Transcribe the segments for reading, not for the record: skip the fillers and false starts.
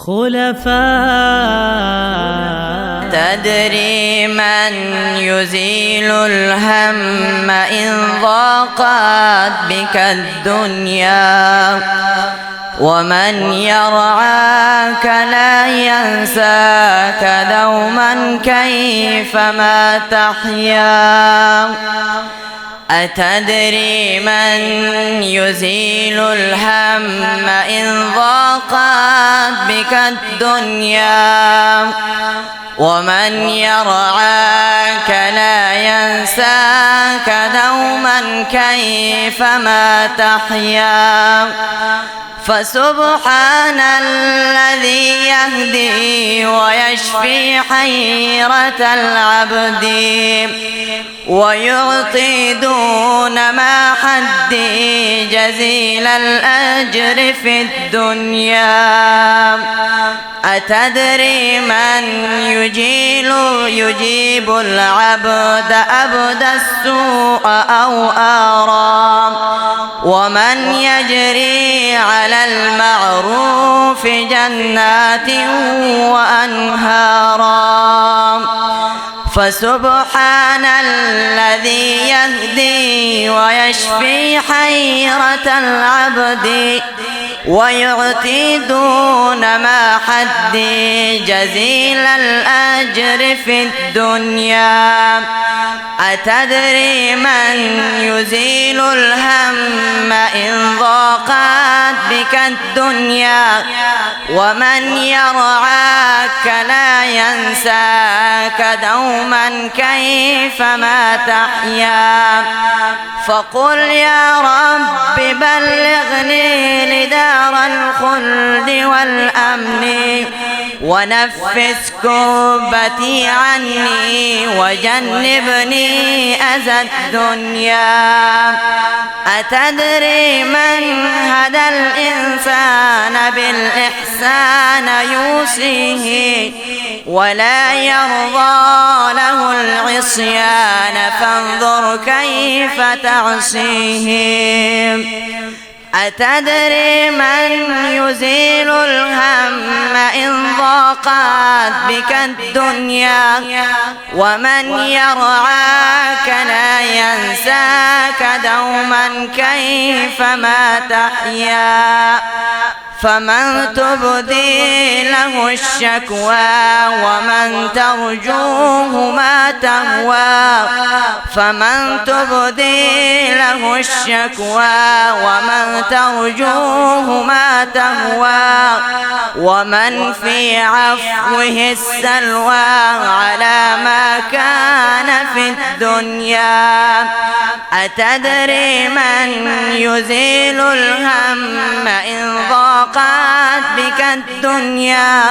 خلفاء. تدري من يزيل الهم إن ضاقت بك الدنيا، ومن يرعاك لا ينساك دوما كيفما تحيا. أتدري من يزيل الهم إن ضاقت بك الدنيا، ومن يرعاك لا ينساك دوما كيفما تحيا. فسبحان الذي يهدي ويشفي حيرة العبد، ويعطي دون ما حد جزيل الأجر في الدنيا. أتدري من يجيب العبد أبد السوء أو آرام، ومن يجري على المعروف جنات وأنهارا. فسبحان الذي يهدي ويشفي حيرة العبد، ويعطي دون ما حد جزيل الأجر في الدنيا. أتدري من يزيل الهم إن ضاقت بك الدنيا، ومن يرعاك لا ينساك دوما كيفما تحيا. فقل يا رب بلغني لدار الخلد والأمن، ونفس كربتي عني وجنبني أذى الدنيا. أتدري من هدى الإنسان بالإحسان يوصيه، ولا يرضى له العصيان فانظر كيف تعصيه. أتدري من يزيل الهم إن ضاقت بك الدنيا، ومن يرعاك لا ينساك دوما كيفما تحيا. فمن تبدي له الشكوى ومن ترجوه ما تهوى. فمن تبدي له الشكوى ومن ترجوه ما تهوى، ومن في عفوه السلوى على ما كان في الدنيا. أتدري من يزيل الهم إن ضاقت بك الدنيا،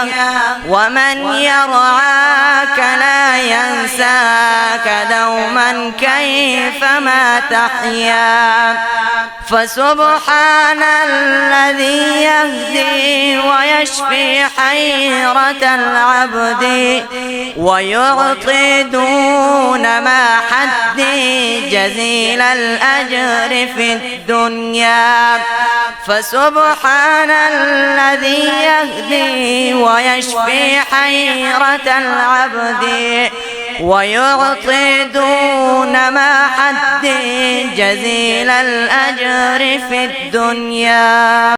ومن يرعاك لا ينساك دوما كيفما تحيا. فسبحان الذي يهدي ويشفي حيرة العبد، ويعطي دون ما حد جزيل الأجر في الدنيا. فسبحان الذي يهدي ويشفي حيرة العبد، ويعطي دون ما حد جزيل الأجر في الدنيا.